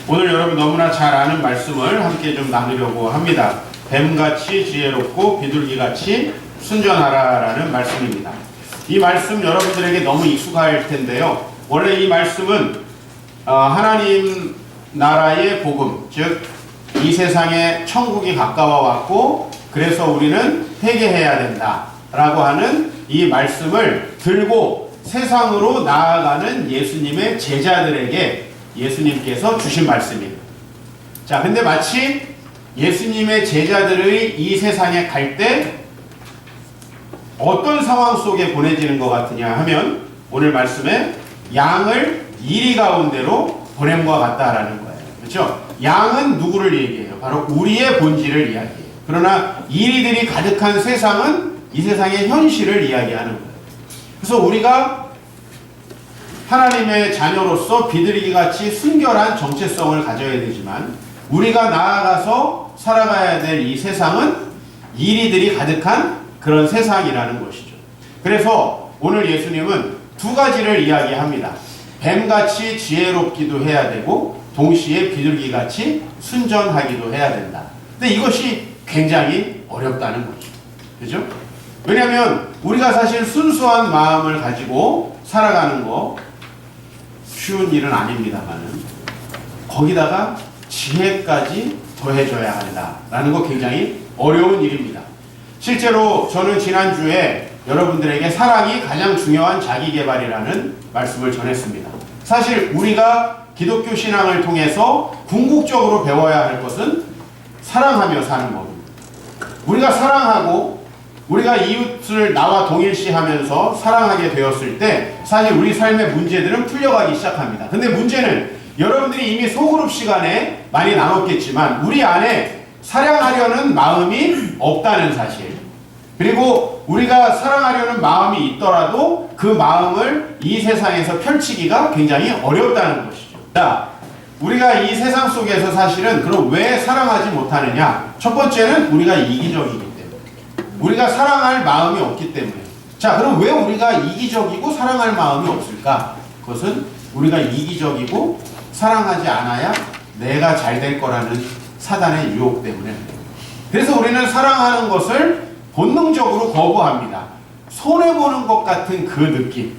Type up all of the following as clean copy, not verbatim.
오늘 여러분 너무나 잘 아는 말씀을 함께 좀 나누려고 합니다. 뱀같이 지혜롭고 비둘기같이 순전하라라는 말씀입니다. 이 말씀 여러분들에게 너무 익숙할 텐데요. 원래 이 말씀은 하나님 나라의 복음, 즉 이 세상에 천국이 가까워 왔고 그래서 우리는 회개해야 된다라고 하는 이 말씀을 들고 세상으로 나아가는 예수님의 제자들에게 예수님께서 주신 말씀입니다. 자, 근데 마치 예수님의 제자들의 이 세상에 갈 때 어떤 상황 속에 보내지는 것 같으냐 하면 오늘 말씀에 양을 이리 가운데로 보냄과 같다라는 거예요. 그렇죠? 양은 누구를 얘기해요? 바로 우리의 본질을 이야기해요. 그러나 이리들이 가득한 세상은 이 세상의 현실을 이야기하는 거예요. 그래서 우리가 하나님의 자녀로서 비둘기같이 순결한 정체성을 가져야 되지만 우리가 나아가서 살아가야 될 이 세상은 이리들이 가득한 그런 세상이라는 것이죠. 그래서 오늘 예수님은 두 가지를 이야기합니다. 뱀같이 지혜롭기도 해야 되고 동시에 비둘기같이 순전하기도 해야 된다. 근데 이것이 굉장히 어렵다는 거죠. 그죠? 왜냐하면 우리가 사실 순수한 마음을 가지고 살아가는 거 쉬운 일은 아닙니다만은 거기다가 지혜까지 더해줘야 한다라는 거 굉장히 어려운 일입니다. 실제로 저는 지난주에 여러분들에게 사랑이 가장 중요한 자기개발이라는 말씀을 전했습니다. 사실 우리가 기독교 신앙을 통해서 궁극적으로 배워야 할 것은 사랑하며 사는 법입니다. 우리가 사랑하고 우리가 이웃을 나와 동일시하면서 사랑하게 되었을 때 사실 우리 삶의 문제들은 풀려가기 시작합니다. 근데 문제는 여러분들이 이미 소그룹 시간에 많이 나눴겠지만 우리 안에 사랑하려는 마음이 없다는 사실, 그리고 우리가 사랑하려는 마음이 있더라도 그 마음을 이 세상에서 펼치기가 굉장히 어렵다는 것이죠. 자, 우리가 이 세상 속에서 사실은 그럼 왜 사랑하지 못하느냐? 첫 번째는 우리가 이기적이기 때문에, 우리가 사랑할 마음이 없기 때문에. 자, 그럼 왜 우리가 이기적이고 사랑할 마음이 없을까? 그것은 우리가 이기적이고 사랑하지 않아야 내가 잘 될 거라는 사단의 유혹 때문에. 그래서 우리는 사랑하는 것을 본능적으로 거부합니다. 손해보는 것 같은 그 느낌,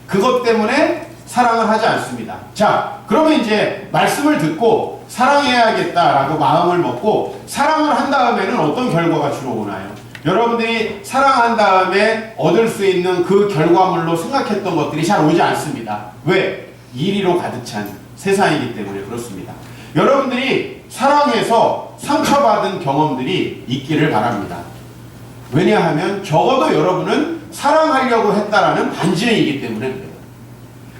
그것 때문에 사랑을 하지 않습니다. 자, 그러면 이제 말씀을 듣고 사랑해야겠다라고 마음을 먹고 사랑을 한 다음에는 어떤 결과가 주로 오나요? 여러분들이 사랑한 다음에 얻을 수 있는 그 결과물로 생각했던 것들이 잘 오지 않습니다. 왜? 이리로 가득 찬 세상이기 때문에 그렇습니다. 여러분들이 사랑해서 상처받은 경험들이 있기를 바랍니다. 왜냐하면 적어도 여러분은 사랑하려고 했다라는 반증이기 때문에 그래요.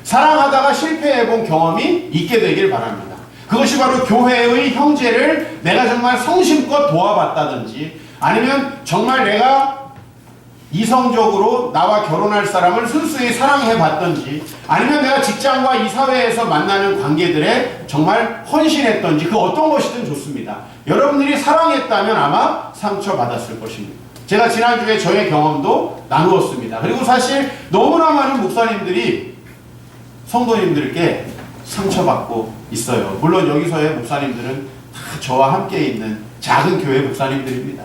사랑하다가 실패해본 경험이 있게 되길 바랍니다. 그것이 바로 교회의 형제를 내가 정말 성심껏 도와봤다든지 아니면 정말 내가 이성적으로 나와 결혼할 사람을 순수히 사랑해봤던지 아니면 내가 직장과 이 사회에서 만나는 관계들에 정말 헌신했던지 그 어떤 것이든 좋습니다. 여러분들이 사랑했다면 아마 상처받았을 것입니다. 제가 지난주에 저의 경험도 나누었습니다. 그리고 사실 너무나 많은 목사님들이 성도님들께 상처받고 있어요. 물론 여기서의 목사님들은 다 저와 함께 있는 작은 교회 목사님들입니다.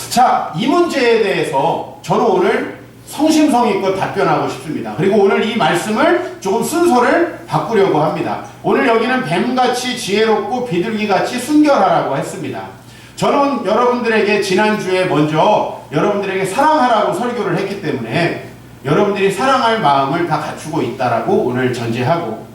자, 이 문제에 대해서 저는 오늘 성심성의껏 답변하고 싶습니다. 그리고 오늘 이 말씀을 조금 순서를 바꾸려고 합니다. 오늘 여기는 뱀같이 지혜롭고 비둘기같이 순결하라고 했습니다. 저는 여러분들에게 지난주에 먼저 여러분들에게 사랑하라고 설교를 했기 때문에 여러분들이 사랑할 마음을 다 갖추고 있다라고 오늘 전제하고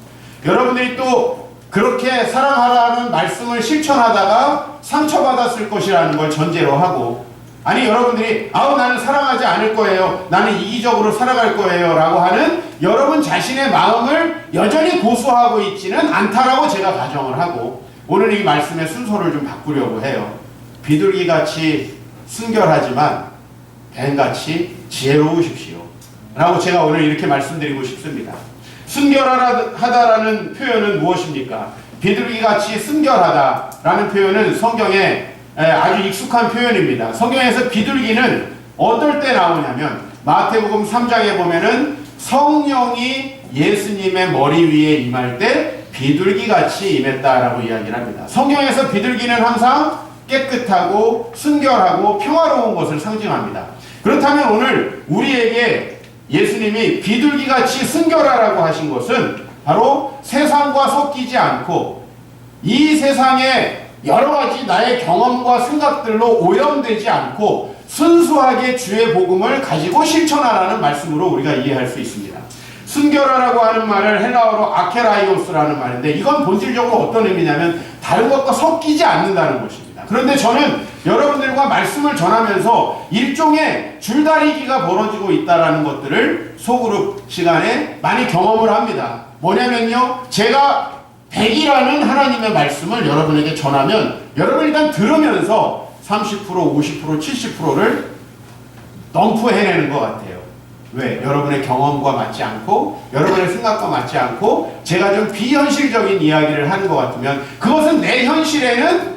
여러분들이 또 그렇게 사랑하라는 말씀을 실천하다가 상처받았을 것이라는 걸 전제로 하고 아니 여러분들이 나는 사랑하지 않을 거예요. 나는 이기적으로 살아갈 거예요. 라고 하는 여러분 자신의 마음을 여전히 고수하고 있지는 않다라고 제가 가정을 하고 오늘 이 말씀의 순서를 좀 바꾸려고 해요. 비둘기같이 순결하지만 뱀같이 지혜로우십시오. 라고 제가 오늘 이렇게 말씀드리고 싶습니다. 순결하다라는 표현은 무엇입니까? 비둘기같이 순결하다라는 표현은 성경에 아주 익숙한 표현입니다. 성경에서 비둘기는 어떨 때 나오냐면 마태복음 3장에 보면은 성령이 예수님의 머리 위에 임할 때 비둘기같이 임했다라고 이야기를 합니다. 성경에서 비둘기는 항상 깨끗하고 순결하고 평화로운 것을 상징합니다. 그렇다면 오늘 우리에게 예수님이 비둘기같이 순결하라고 하신 것은 바로 세상과 섞이지 않고 이 세상에 여러 가지 나의 경험과 생각들로 오염되지 않고 순수하게 주의 복음을 가지고 실천하라는 말씀으로 우리가 이해할 수 있습니다. 순결하라고 하는 말을 헬라어로 아케라이오스라는 말인데 이건 본질적으로 어떤 의미냐면 다른 것과 섞이지 않는다는 것입니다. 그런데 저는 여러분들과 말씀을 전하면서 일종의 줄다리기가 벌어지고 있다는 것들을 소그룹 시간에 많이 경험을 합니다. 뭐냐면요, 제가 100이라는 하나님의 말씀을 여러분에게 전하면 여러분 일단 들으면서 30%, 50%, 70%를 덤프해내는 것 같아요. 왜? 여러분의 경험과 맞지 않고 여러분의 생각과 맞지 않고 제가 좀 비현실적인 이야기를 하는 것 같으면 그것은 내 현실에는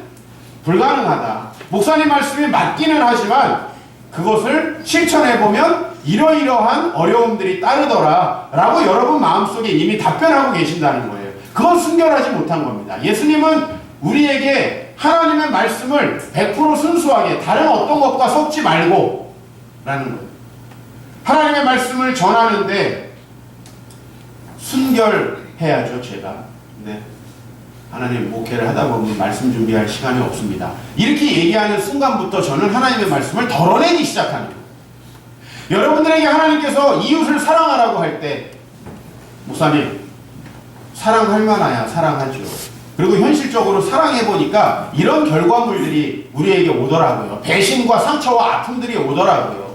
불가능하다. 목사님 말씀이 맞기는 하지만 그것을 실천해보면 이러이러한 어려움들이 따르더라 라고 여러분 마음속에 이미 답변하고 계신다는 거예요. 그건 순결하지 못한 겁니다. 예수님은 우리에게 하나님의 말씀을 100% 순수하게 다른 어떤 것과 섞지 말고 라는 거예요. 하나님의 말씀을 전하는데 순결해야죠. 제가 네. 하나님 목회를 하다 보면 말씀 준비할 시간이 없습니다. 이렇게 얘기하는 순간부터 저는 하나님의 말씀을 덜어내기 시작합니다. 여러분들에게 하나님께서 이웃을 사랑하라고 할 때 목사님 사랑할 만하야 사랑하죠. 그리고 현실적으로 사랑해보니까 이런 결과물들이 우리에게 오더라고요. 배신과 상처와 아픔들이 오더라고요.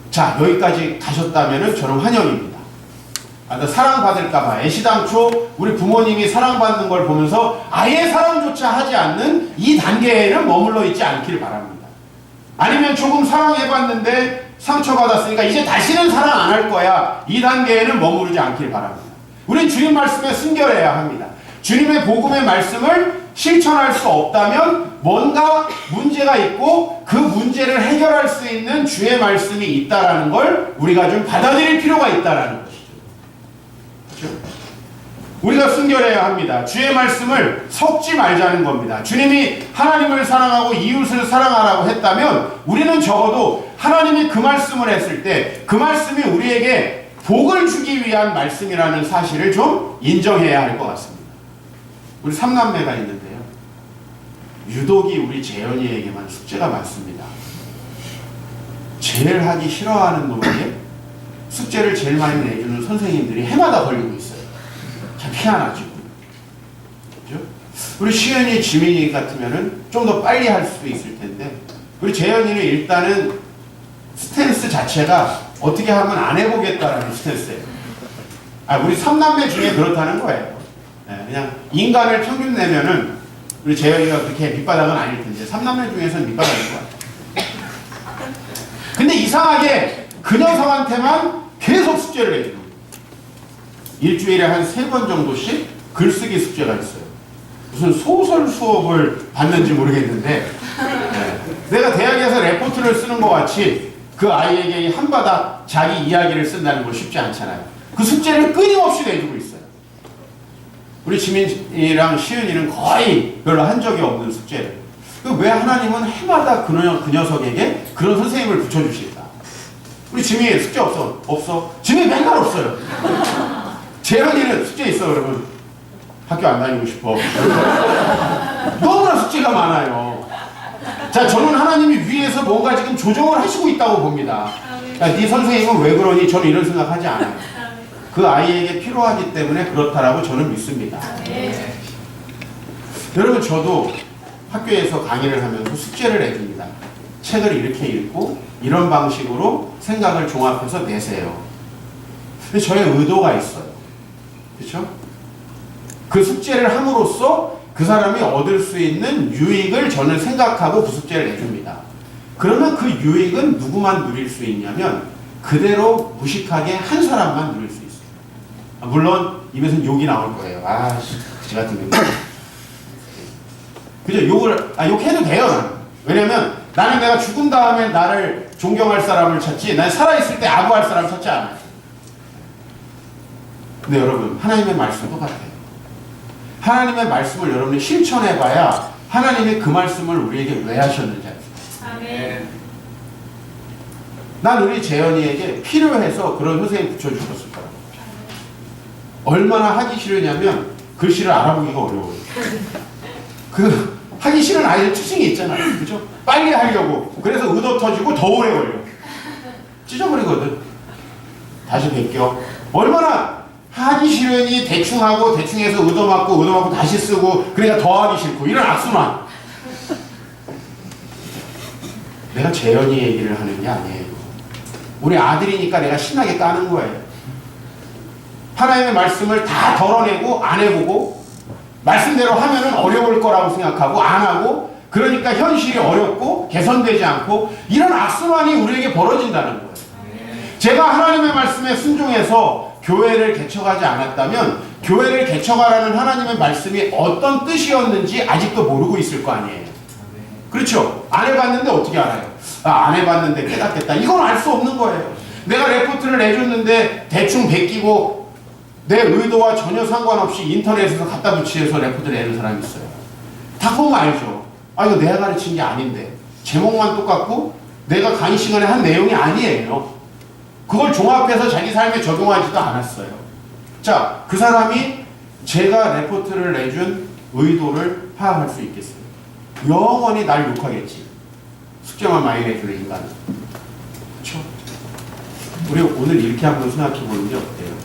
자, 여기까지 가셨다면 저는 환영입니다. 사랑받을까봐 애시당초 우리 부모님이 사랑받는 걸 보면서 아예 사랑조차 하지 않는 이 단계에는 머물러 있지 않길 바랍니다. 아니면 조금 사랑해봤는데 상처받았으니까 이제 다시는 사랑 안 할 거야. 이 단계에는 머무르지 않길 바랍니다. 우린 주님 말씀에 순결해야 합니다. 주님의 복음의 말씀을 실천할 수 없다면 뭔가 문제가 있고 그 문제를 해결할 수 있는 주의 말씀이 있다라는 걸 우리가 좀 받아들일 필요가 있다라는 것이죠. 그렇죠? 우리가 순결해야 합니다. 주의 말씀을 섞지 말자는 겁니다. 주님이 하나님을 사랑하고 이웃을 사랑하라고 했다면 우리는 적어도 하나님이 그 말씀을 했을 때 그 말씀이 우리에게 복을 주기 위한 말씀이라는 사실을 좀 인정해야 할 것 같습니다. 우리 삼남매가 있는데요. 유독이 우리 재현이에게만 숙제가 많습니다. 제일 하기 싫어하는 놈에게 숙제를 제일 많이 내주는 선생님들이 해마다 걸리고 있어요. 참 희한하죠. 그렇죠? 우리 시현이, 지민이 같으면은 좀 더 빨리 할 수도 있을 텐데 우리 재현이는 일단은 스탠스 자체가 어떻게 하면 안 해보겠다라는 스탠스예요. 우리 삼남매 중에 그렇다는 거예요. 네, 그냥 인간을 평균 내면은 우리 재현이가 그렇게 밑바닥은 아닐 텐데 삼남매 중에서는 밑바닥일 것 같아요. 근데 이상하게 그 녀석한테만 계속 숙제를 해줘요. 일주일에 한 3번 정도씩 글쓰기 숙제가 있어요. 무슨 소설 수업을 받는지 모르겠는데 내가 대학에서 레포트를 쓰는 것 같이 그 아이에게 한 바닥 자기 이야기를 쓴다는 거 쉽지 않잖아요. 그 숙제를 끊임없이 내주고 있어요. 우리 지민이랑 시은이는 거의 별로 한 적이 없는 숙제를. 왜 하나님은 해마다 그 녀석에게 그런 선생님을 붙여주실까? 우리 지민이 숙제 없어? 없어. 지민이 맨날 없어요. 재현이는 숙제 있어 그러면 학교 안 다니고 싶어. 너무나 숙제가 많아요. 자, 저는 하나님이 위에서 뭔가 지금 조정을 하시고 있다고 봅니다. 야, 네 선생님은 왜 그러니? 저는 이런 생각하지 않아요. 그 아이에게 필요하기 때문에 그렇다라고 저는 믿습니다. 여러분, 저도 학교에서 강의를 하면서 숙제를 내줍니다. 책을 이렇게 읽고 이런 방식으로 생각을 종합해서 내세요. 근데 저의 의도가 있어요. 그렇죠? 그 숙제를 함으로써 그 사람이 얻을 수 있는 유익을 저는 생각하고 그 숙제를 내줍니다. 그러면 그 유익은 누구만 누릴 수 있냐면 그대로 무식하게 한 사람만 누릴 수 있어요. 물론 입에서는 욕이 나올 거예요. 그지 같은 거. 그죠? 욕해도 돼요. 왜냐면 나는 내가 죽은 다음에 나를 존경할 사람을 찾지, 난 살아있을 때 아부할 사람을 찾지 않아요. 근데 여러분, 하나님의 말씀 똑같아요. 하나님의 말씀을 여러분이 실천해봐야 하나님이 그 말씀을 우리에게 왜 하셨는지 알아요. 아멘. 난 우리 재현이에게 필요해서 그런 선생님 붙여주셨을 거라고. 얼마나 하기 싫으냐면 글씨를 알아보기가 어려워요. 그 하기 싫은 아이들 특징이 있잖아요. 그죠? 빨리 하려고. 그래서 의도 터지고 더 오래 걸려. 찢어버리거든. 다시 베껴. 얼마나 하기 싫으니 대충 하고 대충 해서 의도 맞고 다시 쓰고 그러니까 더 하기 싫고 이런 악순환. 내가 재현이 얘기를 하는 게 아니에요. 우리 아들이니까 내가 신나게 까는 거예요. 하나님의 말씀을 다 덜어내고 안 해보고 말씀대로 하면은 어려울 거라고 생각하고 안 하고 그러니까 현실이 어렵고 개선되지 않고 이런 악순환이 우리에게 벌어진다는 거예요. 제가 하나님의 말씀에 순종해서 교회를 개척하지 않았다면 교회를 개척하라는 하나님의 말씀이 어떤 뜻이었는지 아직도 모르고 있을 거 아니에요. 그렇죠? 안 해봤는데 어떻게 알아요? 안 해봤는데 깨닫겠다. 이건 알 수 없는 거예요. 내가 레포트를 내줬는데 대충 베끼고 내 의도와 전혀 상관없이 인터넷에서 갖다 붙이해서 레포트를 내는 사람이 있어요. 다 보면 알죠. 이거 내가 가르친 게 아닌데 제목만 똑같고 내가 강의 시간에 한 내용이 아니에요. 그걸 종합해서 자기 삶에 적용하지도 않았어요. 자, 그 사람이 제가 레포트를 내준 의도를 파악할 수 있겠어요? 영원히 날 욕하겠지. 숙제만 많이 내주는 인간은. 그렇죠? 우리 오늘 이렇게 한번 생각해 보는 게 어때요?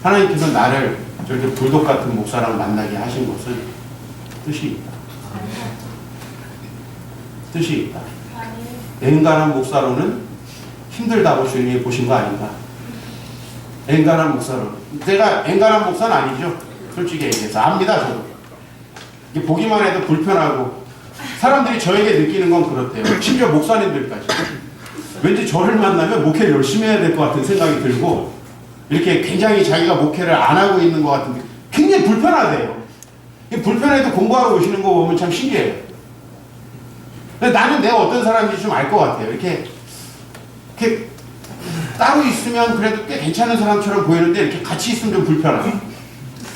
하나님께서 나를 저렇게 불독 같은 목사랑 만나게 하신 것은 뜻이 있다. 뜻이 있다. 엔간한 목사로는 힘들다고 주님이 보신 거 아닌가? 엔간한 목사로. 내가 엔간한 목사는 아니죠. 솔직히 얘기해서. 압니다, 저도. 이게 보기만 해도 불편하고 사람들이 저에게 느끼는 건 그렇대요. 심지어 목사님들까지. 왠지 저를 만나면 목회를 열심히 해야 될 것 같은 생각이 들고 이렇게 굉장히 자기가 목회를 안 하고 있는 것 같은데 굉장히 불편하대요. 불편해도 공부하러 오시는 거 보면 참 신기해요. 근데 나는 내가 어떤 사람인지 좀 알 것 같아요. 이렇게 따로 있으면 그래도 꽤 괜찮은 사람처럼 보이는데 이렇게 같이 있으면 좀 불편하고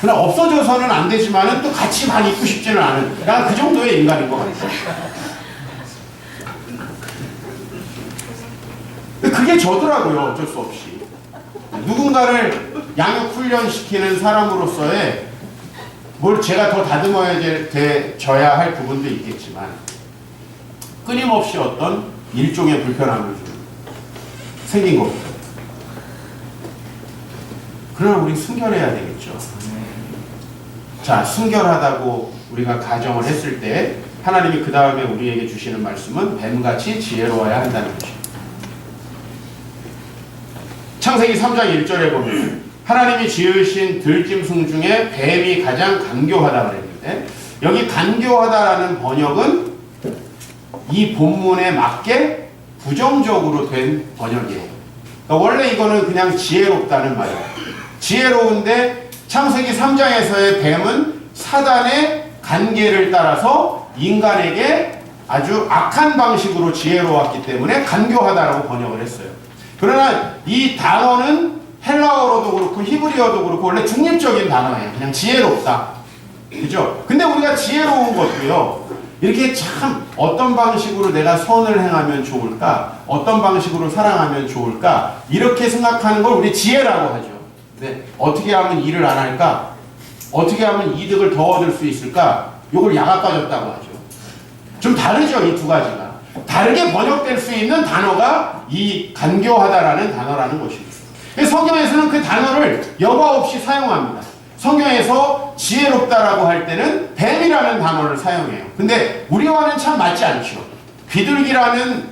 그냥 없어져서는 안 되지만은 또 같이 많이 있고 싶지는 않은 난 그 정도의 인간인 것 같아요. 그게 저더라고요. 어쩔 수 없이. 누군가를 양육 훈련시키는 사람으로서의 뭘 제가 더 다듬어져야 할 부분도 있겠지만 끊임없이 어떤 일종의 불편함을 생긴 겁니다. 그러나 우리 순결해야 되겠죠. 자, 순결하다고 우리가 가정을 했을 때 하나님이 그 다음에 우리에게 주시는 말씀은 뱀같이 지혜로워야 한다는 것입니다. 창세기 3장 1절에 보면 하나님이 지으신 들짐승 중에 뱀이 가장 간교하다고 그랬는데 여기 간교하다라는 번역은 이 본문에 맞게 부정적으로 된 번역이에요. 그러니까 원래 이거는 그냥 지혜롭다는 말이에요. 지혜로운데 창세기 3장에서의 뱀은 사단의 간계를 따라서 인간에게 아주 악한 방식으로 지혜로웠기 때문에 간교하다라고 번역을 했어요. 그러나 이 단어는 헬라어로도 그렇고 히브리어도 그렇고 원래 중립적인 단어예요. 그냥 지혜롭다. 그죠? 근데 우리가 지혜로운 것도요. 이렇게 참 어떤 방식으로 내가 선을 행하면 좋을까? 어떤 방식으로 사랑하면 좋을까? 이렇게 생각하는 걸 우리 지혜라고 하죠. 네. 어떻게 하면 일을 안 할까? 어떻게 하면 이득을 더 얻을 수 있을까? 이걸 야가 빠졌다고 하죠. 좀 다르죠, 이 두 가지가. 다르게 번역될 수 있는 단어가 이 간교하다라는 단어라는 것입니다. 성경에서는 그 단어를 여과 없이 사용합니다. 성경에서 지혜롭다라고 할 때는 뱀이라는 단어를 사용해요. 근데 우리와는 참 맞지 않죠. 비둘기라는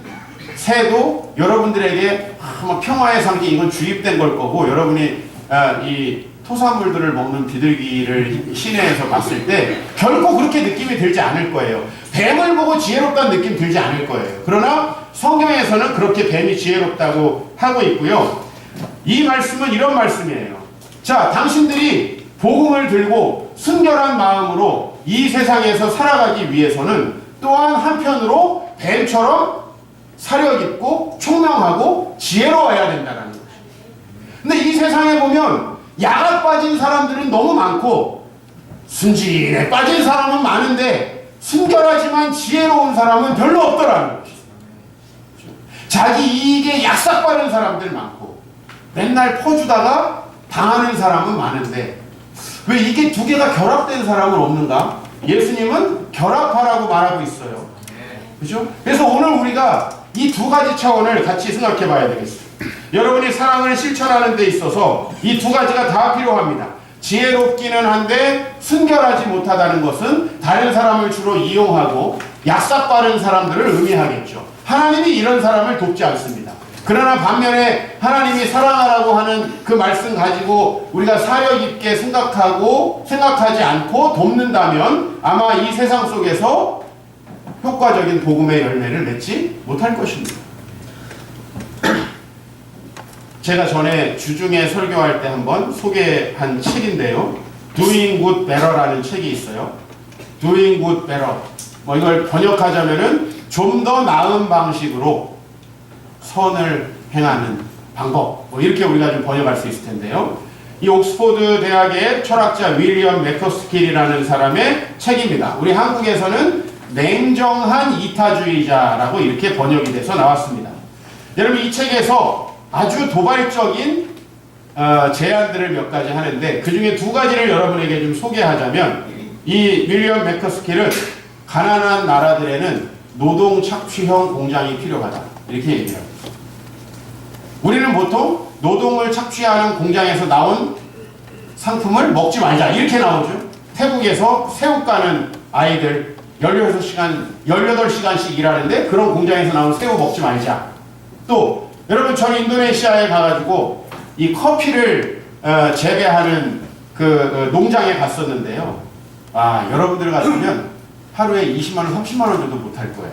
새도 여러분들에게 평화의 상징, 이건 주입된 걸 거고 여러분이 이 토사물들을 먹는 비둘기를 시내에서 봤을 때 결코 그렇게 느낌이 들지 않을 거예요. 뱀을 보고 지혜롭다는 느낌 들지 않을 거예요. 그러나 성경에서는 그렇게 뱀이 지혜롭다고 하고 있고요. 이 말씀은 이런 말씀이에요. 자, 당신들이 복음을 들고 순결한 마음으로 이 세상에서 살아가기 위해서는 또한 한편으로 뱀처럼 사려깊고 총명하고 지혜로워야 된다는 것입니다. 근데 이 세상에 보면 야가 빠진 사람들은 너무 많고 순진에 빠진 사람은 많은데 순결하지만 지혜로운 사람은 별로 없더라는 거죠. 자기 이익에 약삭 빠른 사람들 많고 맨날 퍼주다가 당하는 사람은 많은데 왜 이게 두 개가 결합된 사람은 없는가? 예수님은 결합하라고 말하고 있어요. 그죠? 그래서 오늘 우리가 이 두 가지 차원을 같이 생각해 봐야 되겠어요. 여러분이 사랑을 실천하는 데 있어서 이 두 가지가 다 필요합니다. 지혜롭기는 한데 순결하지 못하다는 것은 다른 사람을 주로 이용하고 약삭 빠른 사람들을 의미하겠죠. 하나님이 이런 사람을 돕지 않습니다. 그러나 반면에 하나님이 사랑하라고 하는 그 말씀 가지고 우리가 사려 깊게 생각하지 않고 돕는다면 아마 이 세상 속에서 효과적인 복음의 열매를 맺지 못할 것입니다. 제가 전에 주중에 설교할 때 한번 소개한 책인데요. Doing Good Better라는 책이 있어요. Doing Good Better. 이걸 번역하자면은 좀 더 나은 방식으로 선을 행하는 방법. 이렇게 우리가 좀 번역할 수 있을 텐데요. 이 옥스포드 대학의 철학자 윌리엄 맥커스킬이라는 사람의 책입니다. 우리 한국에서는 냉정한 이타주의자라고 이렇게 번역이 돼서 나왔습니다. 여러분 이 책에서 아주 도발적인 제안들을 몇 가지 하는데 그 중에 두 가지를 여러분에게 좀 소개하자면 이 윌리엄 맥커스킬은 가난한 나라들에는 노동 착취형 공장이 필요하다 이렇게 얘기합니다. 우리는 보통 노동을 착취하는 공장에서 나온 상품을 먹지 말자 이렇게 나오죠. 태국에서 새우 까는 아이들 18시간씩 일하는데 그런 공장에서 나온 새우 먹지 말자. 또 여러분 전 인도네시아에 가가지고 이 커피를 재배하는 그 농장에 갔었는데요. 여러분들 같으면 하루에 20만원, 30만원 정도 못할 거예요.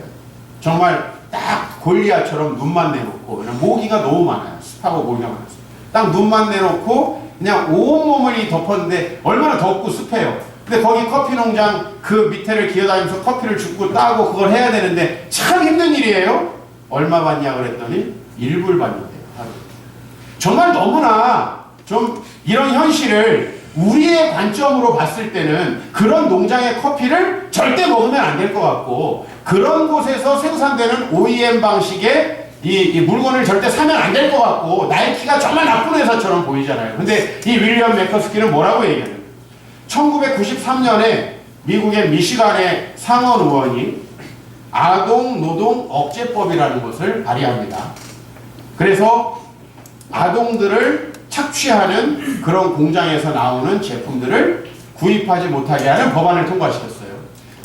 정말 딱 골리앗처럼 눈만 내놓고 모기가 너무 많아요. 습하고 모기가 많아서 딱 눈만 내놓고 그냥 온몸을 덮었는데 얼마나 덥고 습해요. 근데 거기 커피 농장 그 밑에를 기어다니면서 커피를 줍고 따고 그걸 해야 되는데 참 힘든 일이에요. 얼마 받냐 그랬더니 1불 받는데요. 정말 너무나 좀 이런 현실을 우리의 관점으로 봤을 때는 그런 농장의 커피를 절대 먹으면 안 될 것 같고 그런 곳에서 생산되는 OEM 방식의 이 물건을 절대 사면 안 될 것 같고 나이키가 정말 나쁜 회사처럼 보이잖아요. 근데 이 윌리엄 맥커스키는 뭐라고 얘기해요? 1993년에 미국의 미시간의 상원 의원이 아동 노동 억제법이라는 것을 발의합니다. 그래서 아동들을 착취하는 그런 공장에서 나오는 제품들을 구입하지 못하게 하는 법안을 통과시켰어요.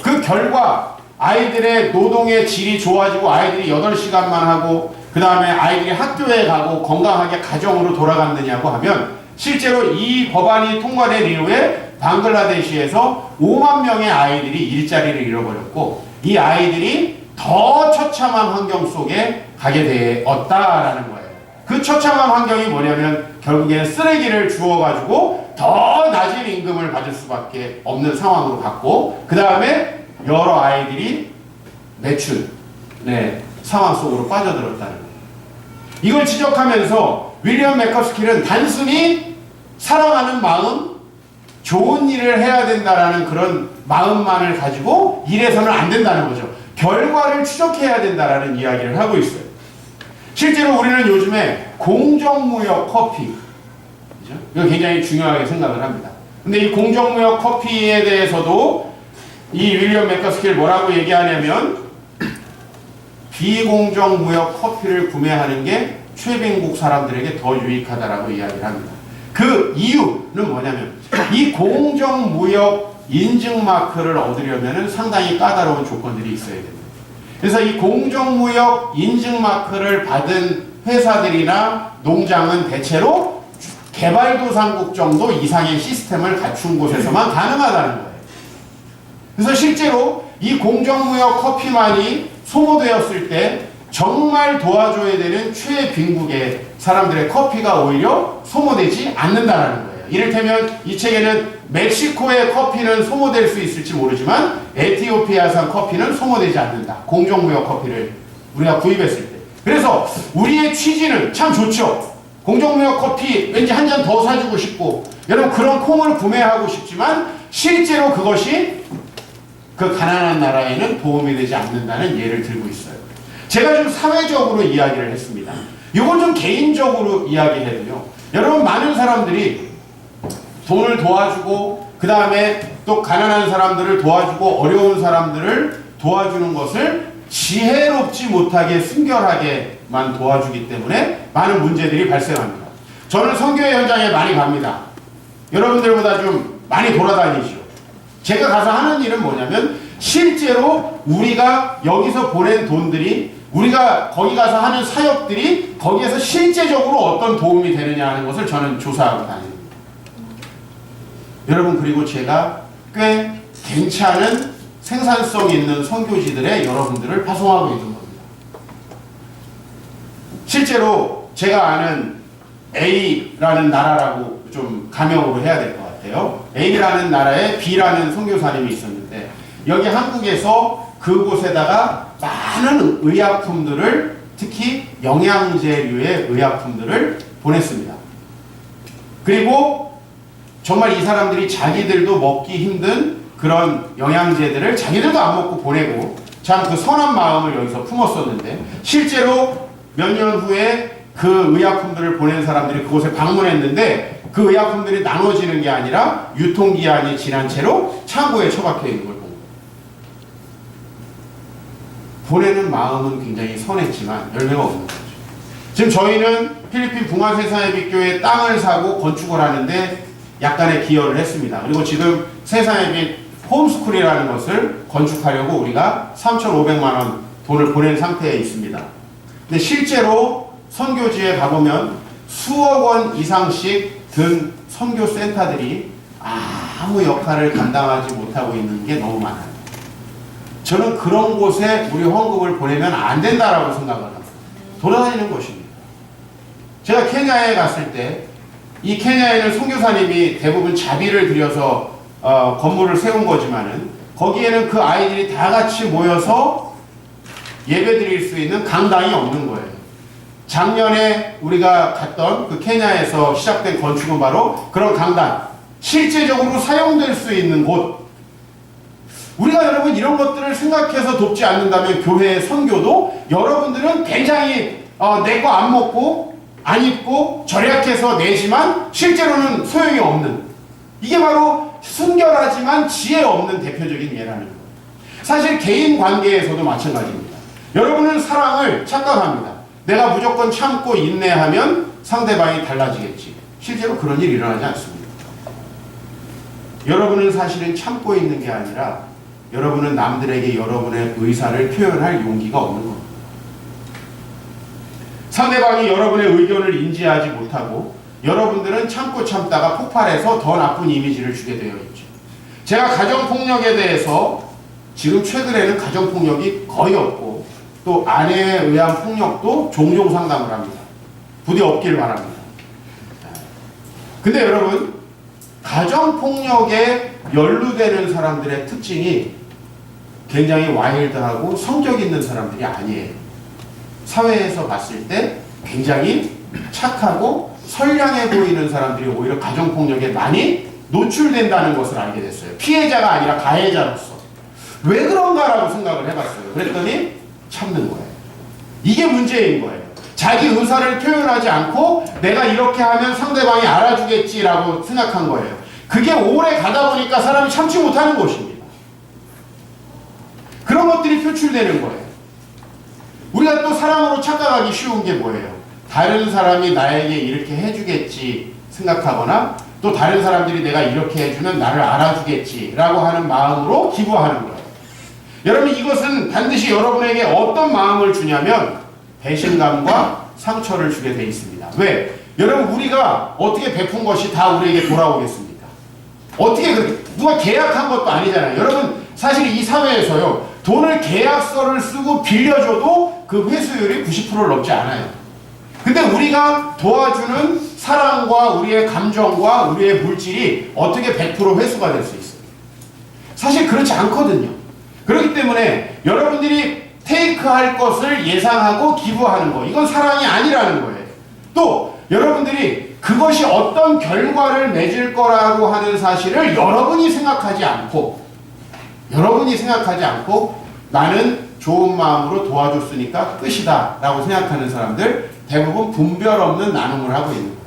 그 결과 아이들의 노동의 질이 좋아지고 아이들이 8시간만 하고 그 다음에 아이들이 학교에 가고 건강하게 가정으로 돌아갔느냐고 하면 실제로 이 법안이 통과된 이후에 방글라데시에서 5만 명의 아이들이 일자리를 잃어버렸고 이 아이들이 더 처참한 환경 속에 가게 되었다라는 거예요. 그 처참한 환경이 뭐냐면 결국엔 쓰레기를 주워가지고 더 낮은 임금을 받을 수밖에 없는 상황으로 갔고 그 다음에 여러 아이들이 매출 상황 속으로 빠져들었다는 거예요. 이걸 지적하면서 윌리엄 맥커스킬은 단순히 사랑하는 마음, 좋은 일을 해야 된다라는 그런 마음만을 가지고 일해서는 안 된다는 거죠. 결과를 추적해야 된다라는 이야기를 하고 있어요. 실제로 우리는 요즘에 공정무역 커피, 그죠? 이거 굉장히 중요하게 생각을 합니다. 근데 이 공정무역 커피에 대해서도 이 윌리엄 맥커스킬 뭐라고 얘기하냐면 비공정무역 커피를 구매하는 게 최빈국 사람들에게 더 유익하다라고 이야기를 합니다. 그 이유는 뭐냐면 이 공정무역 인증마크를 얻으려면 상당히 까다로운 조건들이 있어야 됩니다. 그래서 이 공정무역 인증마크를 받은 회사들이나 농장은 대체로 개발도상국 정도 이상의 시스템을 갖춘 곳에서만 가능하다는 거예요. 그래서 실제로 이 공정무역 커피만이 소모되었을 때 정말 도와줘야 되는 최빈국의 사람들의 커피가 오히려 소모되지 않는다는 거예요. 이를테면 이 책에는 멕시코의 커피는 소모될 수 있을지 모르지만 에티오피아산 커피는 소모되지 않는다. 공정무역 커피를 우리가 구입했을 때. 그래서 우리의 취지는 참 좋죠. 공정무역 커피 왠지 한 잔 더 사주고 싶고, 여러분 그런 콩을 구매하고 싶지만 실제로 그것이 그 가난한 나라에는 도움이 되지 않는다는 예를 들고 있어요. 제가 좀 사회적으로 이야기를 했습니다. 이건 좀 개인적으로 이야기해도요, 여러분 많은 사람들이 돈을 도와주고 그 다음에 또 가난한 사람들을 도와주고 어려운 사람들을 도와주는 것을 지혜롭지 못하게 순결하게만 도와주기 때문에 많은 문제들이 발생합니다. 저는 선교회 현장에 많이 갑니다. 여러분들보다 좀 많이 돌아다니죠. 제가 가서 하는 일은 뭐냐면 실제로 우리가 여기서 보낸 돈들이, 우리가 거기 가서 하는 사역들이 거기에서 실제적으로 어떤 도움이 되느냐 하는 것을 저는 조사하고 다닙니다. 여러분, 그리고 제가 꽤 괜찮은 생산성 있는 선교지들에 여러분들을 파송하고 있는 겁니다. 실제로 제가 아는 A라는 나라라고 좀 가명으로 해야 될 것 같아요. A라는 나라에 B라는 선교사님이 있었는데, 여기 한국에서 그곳에다가 많은 의약품들을, 특히 영양제류의 의약품들을 보냈습니다. 그리고 정말 이 사람들이 자기들도 먹기 힘든 그런 영양제들을 자기들도 안 먹고 보내고, 참 그 선한 마음을 여기서 품었었는데, 실제로 몇 년 후에 그 의약품들을 보낸 사람들이 그곳에 방문했는데 그 의약품들이 나눠지는 게 아니라 유통기한이 지난 채로 창고에 처박혀 있는 걸 본 거예요. 보내는 마음은 굉장히 선했지만 열매가 없는 거죠. 지금 저희는 필리핀 붕화세상예빛교회 땅을 사고 건축을 하는데 약간의 기여를 했습니다. 그리고 지금 세상예빛 홈스쿨이라는 것을 건축하려고 우리가 3,500만 원 돈을 보낸 상태에 있습니다. 근데 실제로 선교지에 가보면 수억 원 이상씩 든 선교센터들이 아무 역할을 감당하지 못하고 있는 게 너무 많아요. 저는 그런 곳에 우리 헌금을 보내면 안 된다라고 생각을 합니다. 돌아다니는 것입니다. 제가 케냐에 갔을 때, 이 케냐에는 선교사님이 대부분 자비를 들여서 건물을 세운 거지만은 거기에는 그 아이들이 다 같이 모여서 예배 드릴 수 있는 강당이 없는 거예요. 작년에 우리가 갔던 그 케냐에서 시작된 건축은 바로 그런 강당, 실제적으로 사용될 수 있는 곳. 우리가 여러분 이런 것들을 생각해서 돕지 않는다면 교회의 선교도 여러분들은 굉장히 내 거 안 먹고 안 입고 절약해서 내지만 실제로는 소용이 없는, 이게 바로 순결하지만 지혜 없는 대표적인 예라는 거예요. 사실 개인 관계에서도 마찬가지입니다. 여러분은 사랑을 착각합니다. 내가 무조건 참고 인내하면 상대방이 달라지겠지. 실제로 그런 일이 일어나지 않습니다. 여러분은 사실은 참고 있는 게 아니라 여러분은 남들에게 여러분의 의사를 표현할 용기가 없는 겁니다. 상대방이 여러분의 의견을 인지하지 못하고 여러분들은 참고 참다가 폭발해서 더 나쁜 이미지를 주게 되어 있죠. 제가 가정폭력에 대해서 지금 최근에는 가정폭력이 거의 없고 또 아내에 의한 폭력도 종종 상담을 합니다. 부디 없길 바랍니다. 근데 여러분, 가정폭력에 연루되는 사람들의 특징이 굉장히 와일드하고 성격 있는 사람들이 아니에요. 사회에서 봤을 때 굉장히 착하고 선량해 보이는 사람들이 오히려 가정폭력에 많이 노출된다는 것을 알게 됐어요. 피해자가 아니라 가해자로서. 왜 그런가라고 생각을 해봤어요. 그랬더니 참는 거예요. 이게 문제인 거예요. 자기 의사를 표현하지 않고 내가 이렇게 하면 상대방이 알아주겠지라고 생각한 거예요. 그게 오래 가다 보니까 사람이 참지 못하는 것입니다. 그런 것들이 표출되는 거예요. 우리가 또 사랑으로 착각하기 쉬운 게 뭐예요? 다른 사람이 나에게 이렇게 해주겠지 생각하거나 또 다른 사람들이 내가 이렇게 해주면 나를 알아주겠지라고 하는 마음으로 기부하는 거예요. 여러분, 이것은 반드시 여러분에게 어떤 마음을 주냐면 배신감과 상처를 주게 돼 있습니다. 왜? 여러분, 우리가 어떻게 베푼 것이 다 우리에게 돌아오겠습니까? 어떻게 누가 계약한 것도 아니잖아요. 여러분, 사실 이 사회에서요, 돈을 계약서를 쓰고 빌려줘도 그 회수율이 90%를 넘지 않아요. 근데 우리가 도와주는 사랑과 우리의 감정과 우리의 물질이 어떻게 100% 회수가 될 수 있어요? 사실 그렇지 않거든요. 그렇기 때문에 여러분들이 테이크할 것을 예상하고 기부하는 거, 이건 사랑이 아니라는 거예요. 또 여러분들이 그것이 어떤 결과를 맺을 거라고 하는 사실을 여러분이 생각하지 않고 나는 좋은 마음으로 도와줬으니까 끝이다 라고 생각하는 사람들, 대부분 분별 없는 나눔을 하고 있는 거예요.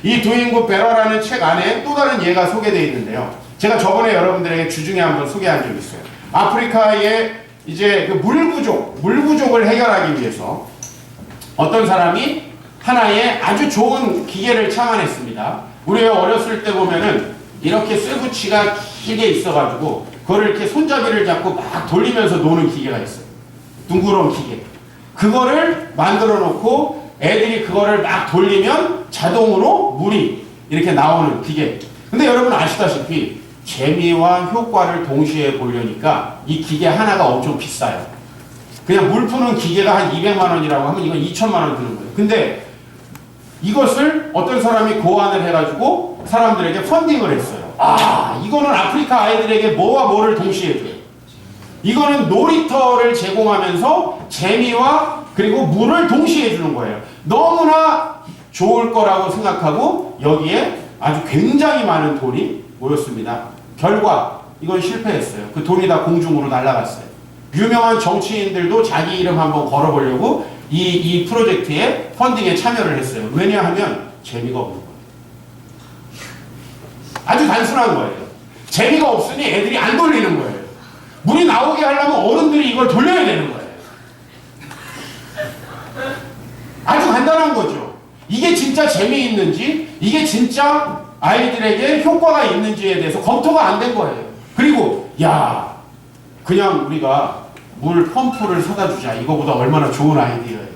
이 Doing Good Better라는 책 안에 또 다른 예가 소개되어 있는데요. 제가 저번에 여러분들에게 주중에 한번 소개한 적이 있어요. 아프리카의 이제 그 물부족을 해결하기 위해서 어떤 사람이 하나의 아주 좋은 기계를 창안했습니다. 우리 어렸을 때 보면은 이렇게 쇠붙이가 길게 있어가지고 그거를 이렇게 손잡이를 잡고 막 돌리면서 노는 기계가 있어요. 둥그런 기계. 그거를 만들어 놓고 애들이 그거를 막 돌리면 자동으로 물이 이렇게 나오는 기계. 근데 여러분 아시다시피 재미와 효과를 동시에 보려니까 이 기계 하나가 엄청 비싸요. 그냥 물 푸는 기계가 한 200만 원이라고 하면 이건 2천만 원 드는 거예요. 근데 이것을 어떤 사람이 고안을 해가지고 사람들에게 펀딩을 했어요. 아, 이거는 아프리카 아이들에게 뭐와 뭐를 동시에 줘요. 이거는 놀이터를 제공하면서 재미와 그리고 물을 동시에 주는 거예요. 너무나 좋을 거라고 생각하고 여기에 아주 굉장히 많은 돈이 모였습니다. 결과 이건 실패했어요. 그 돈이 다 공중으로 날아갔어요. 유명한 정치인들도 자기 이름 한번 걸어보려고 이 프로젝트에 펀딩에 참여를 했어요. 왜냐하면 재미가 없는 거예요. 아주 단순한 거예요. 재미가 없으니 애들이 안 돌리는 거예요. 물이 나오게 하려면 어른들이 이걸 돌려야 되는 거예요. 아주 간단한 거죠. 이게 진짜 재미있는지, 이게 진짜 아이들에게 효과가 있는지에 대해서 검토가 안 된 거예요. 그리고 야, 그냥 우리가 물 펌프를 사다 주자. 이거보다 얼마나 좋은 아이디어예요.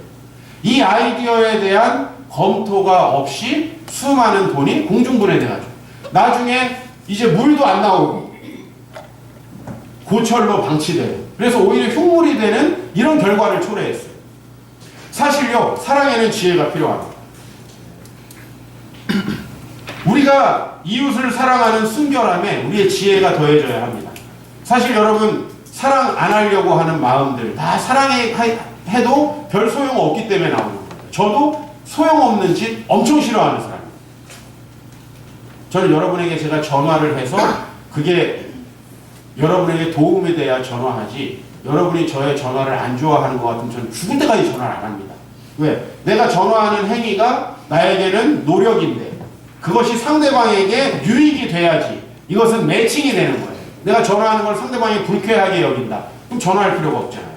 이 아이디어에 대한 검토가 없이 수많은 돈이 공중분해돼가지고 나중에 이제 물도 안 나오고 고철로 방치돼요. 그래서 오히려 흉물이 되는 이런 결과를 초래했어요. 사실요, 사랑에는 지혜가 필요합니다. 우리가 이웃을 사랑하는 순결함에 우리의 지혜가 더해져야 합니다. 사실 여러분, 사랑 안 하려고 하는 마음들 다 사랑해도 별 소용 없기 때문에 나오는 거예요. 저도 소용없는 짓 엄청 싫어하는 사람이에요. 저는 여러분에게 제가 전화를 해서 그게 여러분에게 도움이 돼야 전화하지, 여러분이 저의 전화를 안 좋아하는 것 같으면 저는 죽을 때까지 전화를 안 합니다. 왜? 내가 전화하는 행위가 나에게는 노력인데 그것이 상대방에게 유익이 돼야지 이것은 매칭이 되는 거예요. 내가 전화하는 걸 상대방이 불쾌하게 여긴다. 그럼 전화할 필요가 없잖아요.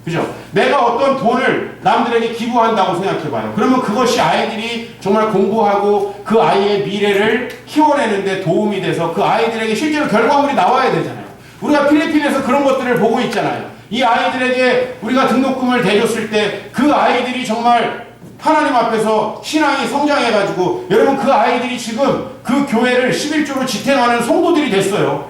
그죠? 내가 어떤 돈을 남들에게 기부한다고 생각해봐요. 그러면 그것이 아이들이 정말 공부하고 그 아이의 미래를 키워내는데 도움이 돼서 그 아이들에게 실제로 결과물이 나와야 되잖아요. 우리가 필리핀에서 그런 것들을 보고 있잖아요. 이 아이들에게 우리가 등록금을 대줬을 때 그 아이들이 정말 하나님 앞에서 신앙이 성장해가지고 여러분 그 아이들이 지금 그 교회를 11조로 지탱하는 성도들이 됐어요.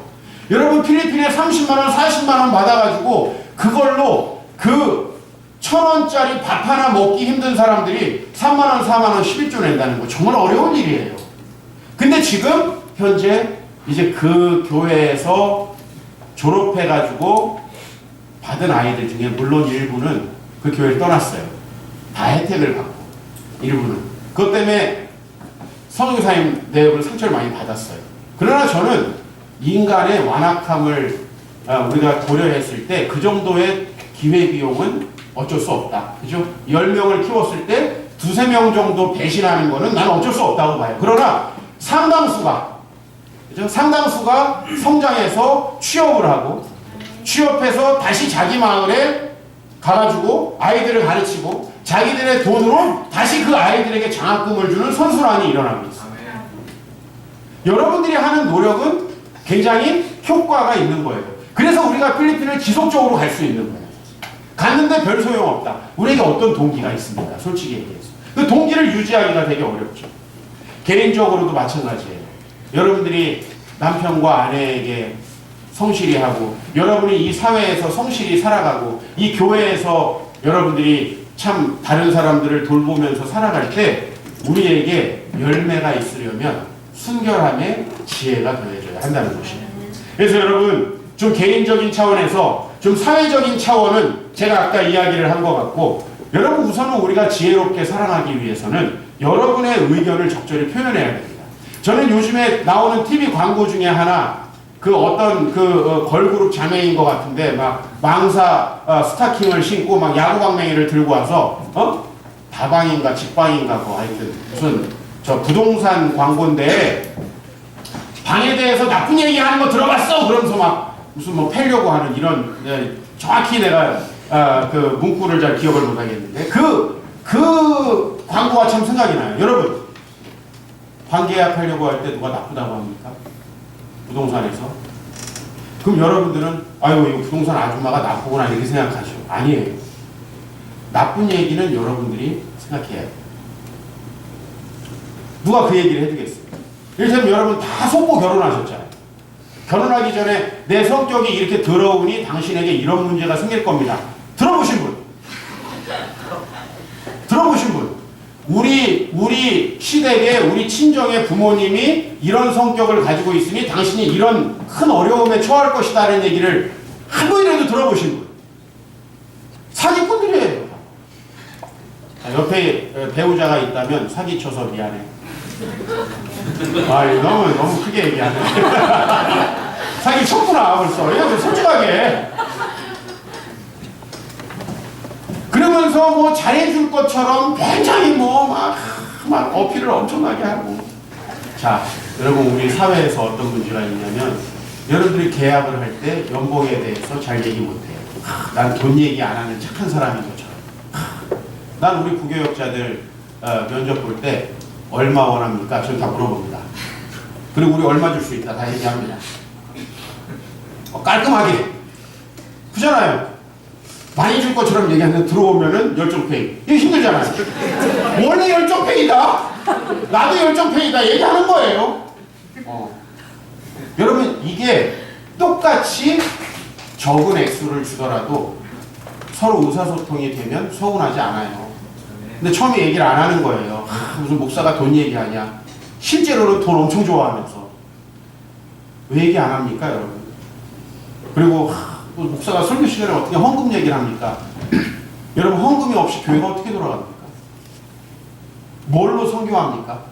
여러분 필리핀에 30만원 40만원 받아가지고 그걸로 그 1,000원짜리 밥 하나 먹기 힘든 사람들이 3만원 4만원 11조 낸다는 거 정말 어려운 일이에요. 근데 지금 현재 이제 그 교회에서 졸업해가지고 받은 아이들 중에 물론 일부는 그 교회를 떠났어요. 다 혜택을 받고 일부는 그것 때문에 선교사님 내역을 상처를 많이 받았어요. 그러나 저는 인간의 완악함을 우리가 고려했을 때 그 정도의 기회비용은 어쩔 수 없다. 그죠? 10명을 키웠을 때 2~3명 정도 배신하는 거는 난 어쩔 수 없다고 봐요. 그러나 상당수가 성장해서 취업을 하고 취업해서 다시 자기 마을에 가가지고 아이들을 가르치고 자기들의 돈으로 다시 그 아이들에게 장학금을 주는 선순환이 일어납니다. 여러분들이 하는 노력은 굉장히 효과가 있는 거예요. 그래서 우리가 필리핀을 지속적으로 갈 수 있는 거예요. 갔는데 별 소용없다. 우리에게 어떤 동기가 있습니다. 솔직히 얘기해서. 그 동기를 유지하기가 되게 어렵죠. 개인적으로도 마찬가지예요. 여러분들이 남편과 아내에게 성실히 하고 여러분이 이 사회에서 성실히 살아가고 이 교회에서 여러분들이 참 다른 사람들을 돌보면서 살아갈 때 우리에게 열매가 있으려면 순결함에 지혜가 더해져야 한다는 것이에요. 그래서 여러분 좀 개인적인 차원에서 좀 사회적인 차원은 제가 아까 이야기를 한 것 같고 여러분 우선은 우리가 지혜롭게 살아가기 위해서는 여러분의 의견을 적절히 표현해야 됩니다. 저는 요즘에 나오는 TV 광고 중에 하나 그 어떤 그 걸그룹 자매인 것 같은데 막 망사 스타킹을 신고 막 야구 방망이를 들고 와서 다방인가 직방인가 뭐 하여튼 무슨 저 부동산 광고인데 방에 대해서 나쁜 얘기하는 거 들어봤어? 그러면서 막 무슨 뭐 패려고 하는 이런 정확히 내가 그 문구를 잘 기억을 못하겠는데 그 광고가 참 생각이 나요. 여러분 관계약하려고 할 때 누가 나쁘다고 합니까? 부동산에서. 그럼 여러분들은 아유 이거 부동산 아줌마가 나쁘구나 이렇게 생각하죠. 아니에요. 나쁜 얘기는 여러분들이 생각해야 돼요. 누가 그 얘기를 해주겠어요? 이를테면 여러분 다 속고 결혼하셨잖아요. 결혼하기 전에 내 성격이 이렇게 더러우니 당신에게 이런 문제가 생길 겁니다. 들어보신 분? 들어보신 분? 우리 시댁에 우리 친정의 부모님이 이런 성격을 가지고 있으니 당신이 이런 큰 어려움에 처할 것이다라는 얘기를 한 번이라도 들어보신 분? 사기꾼들이에요. 옆에 배우자가 있다면 사기쳐서 미안해. 아, 너무 크게 얘기하네. 사기쳤구나 벌써. 이거 솔직하게. 그러면서 뭐 잘해줄 것처럼 굉장히 막 어필을 엄청나게 하고. 자, 여러분 우리 사회에서 어떤 문제가 있냐면 여러분들이 계약을 할 때 연봉에 대해서 잘 얘기 못해요. 난 돈 얘기 안 하는 착한 사람인 것처럼. 난 우리 부교역자들 면접 볼 때 얼마 원합니까? 저는 다 물어봅니다. 그리고 우리 얼마 줄 수 있다 다 얘기합니다. 깔끔하게. 그잖아요. 많이 줄 것처럼 얘기하는데 들어오면은 열정페이. 이거 힘들잖아요. 원래 열정페이다. 나도 열정페이다. 얘기하는 거예요. 여러분 이게 똑같이 적은 액수를 주더라도 서로 의사소통이 되면 서운하지 않아요. 근데 처음에 얘기를 안 하는 거예요. 무슨 목사가 돈 얘기하냐. 실제로는 돈 엄청 좋아하면서. 왜 얘기 안 합니까 여러분? 그리고 목사가 설교 시간에 어떻게 헌금 얘기를 합니까? 여러분 헌금이 없이 교회가 어떻게 돌아갑니까? 뭘로 선교합니까?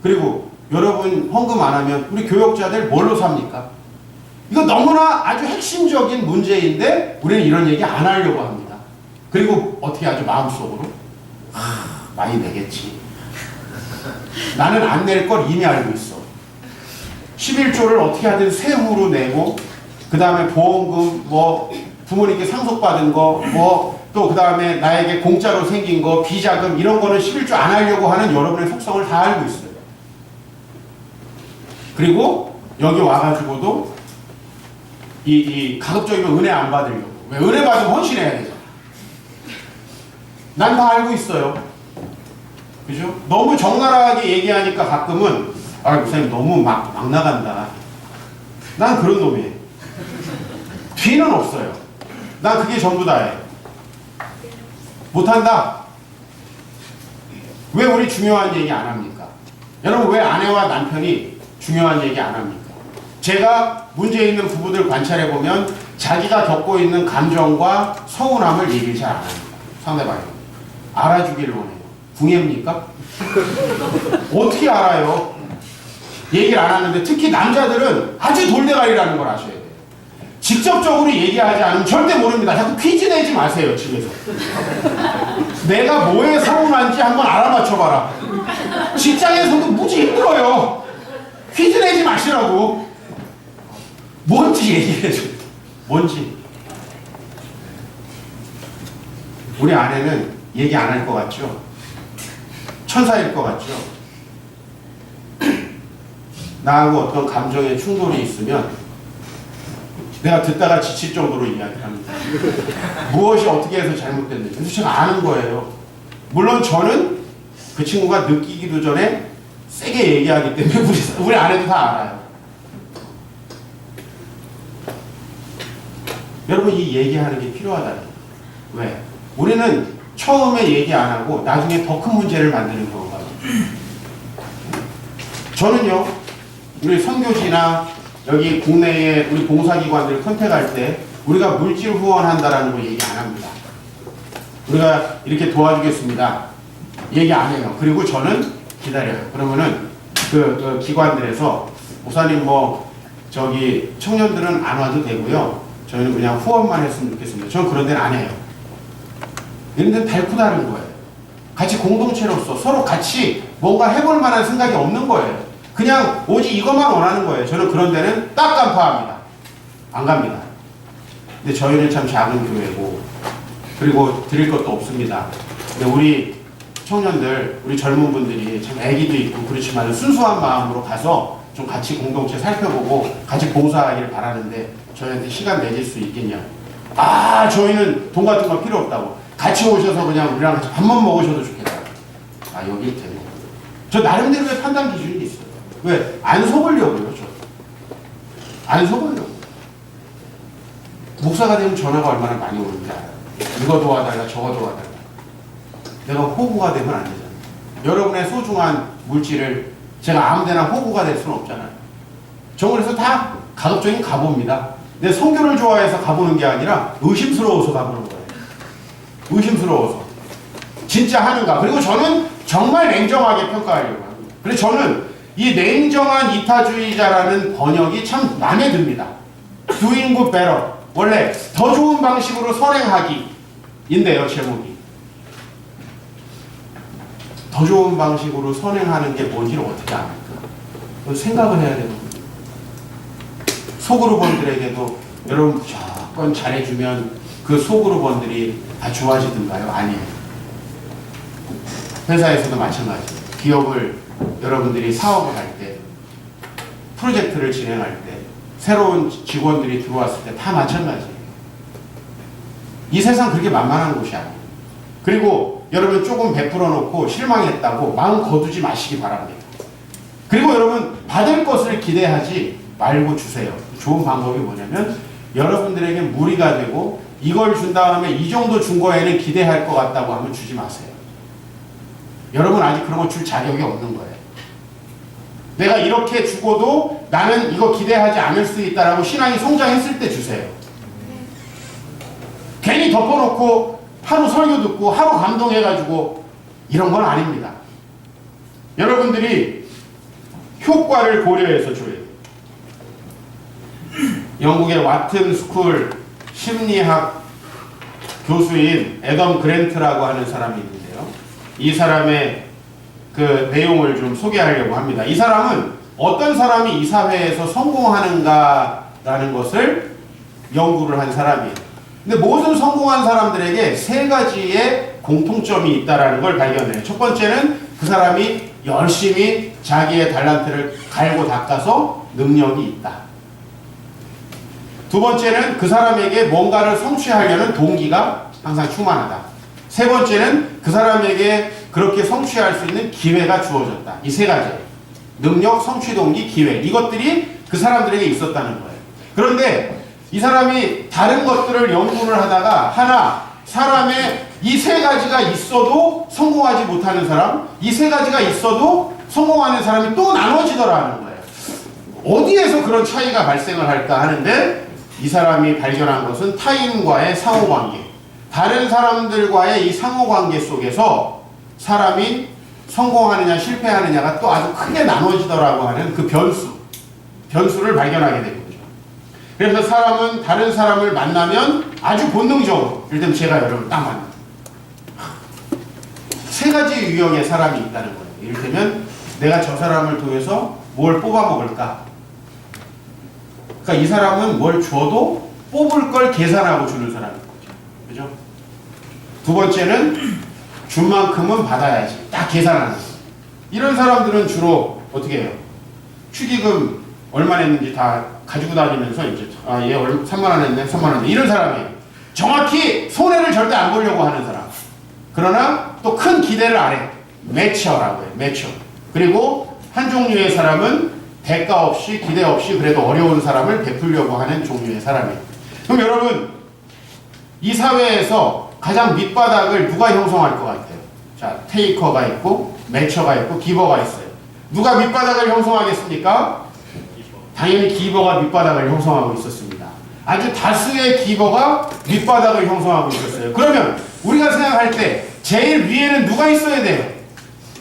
그리고 여러분 헌금 안 하면 우리 교역자들 뭘로 삽니까? 이거 너무나 아주 핵심적인 문제인데 우리는 이런 얘기 안 하려고 합니다. 그리고 어떻게 아주 마음속으로 많이 내겠지. 나는 안 낼 걸 이미 알고 있어. 11조를 어떻게 하든 세후로 내고 그 다음에 보험금, 부모님께 상속받은 거, 또 그 다음에 나에게 공짜로 생긴 거, 비자금, 이런 거는 11조 안 하려고 하는 여러분의 속성을 다 알고 있어요. 그리고 여기 와가지고도 이 가급적이면 은혜 안 받으려고. 왜? 은혜 받으면 헌신해야 되잖아. 난 다 알고 있어요. 그죠? 너무 적나라하게 얘기하니까 가끔은, 목사님 너무 막 나간다. 난 그런 놈이에요. 뒤는 없어요. 난 그게 전부 다예요. 못한다. 왜 우리 중요한 얘기 안 합니까? 여러분 왜 아내와 남편이 중요한 얘기 안 합니까? 제가 문제 있는 부부들 관찰해 보면 자기가 겪고 있는 감정과 서운함을 얘기를 잘 안 합니다. 상대방이 알아주기를 원해요. 궁예입니까? 어떻게 알아요? 얘기를 안 하는데 특히 남자들은 아주 돌대가리라는 걸 아셔야 돼요. 직접적으로 얘기하지 않으면 절대 모릅니다. 자꾸 퀴즈 내지 마세요, 집에서. 내가 뭐에 서운한지 한번 알아맞혀봐라. 직장에서도 무지 힘들어요. 퀴즈 내지 마시라고. 뭔지 얘기해줘. 뭔지. 우리 아내는 얘기 안 할 것 같죠? 천사일 것 같죠? 나하고 어떤 감정의 충돌이 있으면 내가 듣다가 지칠 정도로 이야기를 합니다. 무엇이 어떻게 해서 잘못됐는지. 그래서 제가 아는 거예요. 물론 저는 그 친구가 느끼기도 전에 세게 얘기하기 때문에 우리 아내도 다 알아요. 여러분 이 얘기하는 게 필요하다는 거예요. 왜? 우리는 처음에 얘기 안 하고 나중에 더 큰 문제를 만드는 경우가 많아요. 저는요. 우리 선교지나 여기 국내에 우리 봉사기관들을 컨택할 때 우리가 물질 후원한다라는 거 얘기 안 합니다. 우리가 이렇게 도와주겠습니다. 얘기 안 해요. 그리고 저는 기다려요. 그러면은 그 기관들에서 목사님 뭐 저기 청년들은 안 와도 되고요. 저희는 그냥 후원만 했으면 좋겠습니다. 저는 그런 데는 안 해요. 이런 데는 달고 다른 거예요. 같이 공동체로서 서로 같이 뭔가 해볼 만한 생각이 없는 거예요. 그냥 오직 이것만 원하는 거예요. 저는 그런 데는 딱 간파합니다. 안 갑니다. 근데 저희는 참 작은 교회고 그리고 드릴 것도 없습니다. 근데 우리 청년들, 우리 젊은 분들이 참 애기도 있고 그렇지만 순수한 마음으로 가서 좀 같이 공동체 살펴보고 같이 봉사하기를 바라는데 저희한테 시간 내줄 수 있겠냐? 아, 저희는 돈 같은 거 필요 없다고. 같이 오셔서 그냥 우리랑 같이 밥만 먹으셔도 좋겠다. 아, 여기 되는 거예요. 저 나름대로의 판단 기준이 있어요. 왜? 안 속으려고요, 저. 안 속으려고. 목사가 되면 전화가 얼마나 많이 오는지 알아요. 이거 도와달라, 저거 도와달라. 내가 호구가 되면 안 되잖아요. 여러분의 소중한 물질을 제가 아무데나 호구가 될 수는 없잖아요. 저 그래서 다 가급적인 가봅니다. 내 성교를 좋아해서 가보는 게 아니라 의심스러워서 가보는 거예요. 의심스러워서. 진짜 하는가. 그리고 저는 정말 냉정하게 평가하려고 합니다. 그래서 저는 이 냉정한 이타주의자라는 번역이 참 마음에 듭니다. Doing good better. 원래 더 좋은 방식으로 선행하기인데요, 제목이. 더 좋은 방식으로 선행하는 게 뭔지를 어떻게 압니까? 생각을 해야 되는 거예요. 소그룹원들에게도 여러분 무조건 잘해주면 그 소그룹원들이 다 좋아지던가요? 아니에요. 회사에서도 마찬가지예요. 기업을 여러분들이 사업을 할 때, 프로젝트를 진행할 때, 새로운 직원들이 들어왔을 때 다 마찬가지예요. 이 세상 그렇게 만만한 곳이 아니에요. 그리고 여러분 조금 베풀어 놓고 실망했다고 마음 거두지 마시기 바랍니다. 그리고 여러분 받을 것을 기대하지 말고 주세요. 좋은 방법이 뭐냐면 여러분들에게 무리가 되고 이걸 준 다음에 이 정도 준 거에는 기대할 것 같다고 하면 주지 마세요. 여러분 아직 그런 거 줄 자격이 없는 거예요. 내가 이렇게 주고도 나는 이거 기대하지 않을 수 있다라고 신앙이 성장했을 때 주세요. 괜히 덮어놓고 하루 설교 듣고 하루 감동해가지고 이런 건 아닙니다. 여러분들이 효과를 고려해서 줘야 돼요. 영국의 와튼 스쿨 심리학 교수인 애덤 그랜트라고 하는 사람이 있는데요. 이 사람의 그 내용을 좀 소개하려고 합니다. 이 사람은 어떤 사람이 이 사회에서 성공하는가라는 것을 연구를 한 사람이에요. 근데 모든 성공한 사람들에게 세 가지의 공통점이 있다는 걸 발견해요. 첫 번째는 그 사람이 열심히 자기의 달란트를 갈고 닦아서 능력이 있다. 두 번째는 그 사람에게 뭔가를 성취하려는 동기가 항상 충만하다. 세 번째는 그 사람에게 그렇게 성취할 수 있는 기회가 주어졌다. 이 세 가지. 능력, 성취 동기, 기회. 이것들이 그 사람들에게 있었다는 거예요. 그런데 이 사람이 다른 것들을 연구를 하다가 하나, 사람의 이 세 가지가 있어도 성공하지 못하는 사람, 이 세 가지가 있어도 성공하는 사람이 또 나눠지더라는 거예요. 어디에서 그런 차이가 발생을 할까 하는데 이 사람이 발견한 것은 타인과의 상호관계, 다른 사람들과의 이 상호관계 속에서 사람이 성공하느냐 실패하느냐가 또 아주 크게 나눠지더라고 하는 그 변수를 발견하게 된 거죠. 그래서 사람은 다른 사람을 만나면 아주 본능적으로, 예를 들면 제가 여러분 딱 만나요. 세 가지 유형의 사람이 있다는 거예요. 이를테면 내가 저 사람을 통해서 뭘 뽑아먹을까? 그러니까 이 사람은 뭘 줘도 뽑을 걸 계산하고 주는 사람인 거죠. 그죠? 두 번째는 준 만큼은 받아야지. 딱 계산하는 거예요. 이런 사람들은 주로 어떻게 해요? 축의금 얼마 냈는지 다 가지고 다니면서 이제 얘 3만 원 냈네, 3만 원 냈네. 이런 사람이에요. 정확히 손해를 절대 안 보려고 하는 사람. 그러나 또 큰 기대를 안 해. 매처라고 해요. 매처. 그리고 한 종류의 사람은 대가 없이 기대 없이 그래도 어려운 사람을 베풀려고 하는 종류의 사람이에요. 그럼 여러분 이 사회에서 가장 밑바닥을 누가 형성할 것 같아요? 자, 테이커가 있고 매처가 있고 기버가 있어요. 누가 밑바닥을 형성하겠습니까? 당연히 기버가 밑바닥을 형성하고 있었습니다. 아주 다수의 기버가 밑바닥을 형성하고 있었어요. 그러면 우리가 생각할 때 제일 위에는 누가 있어야 돼요?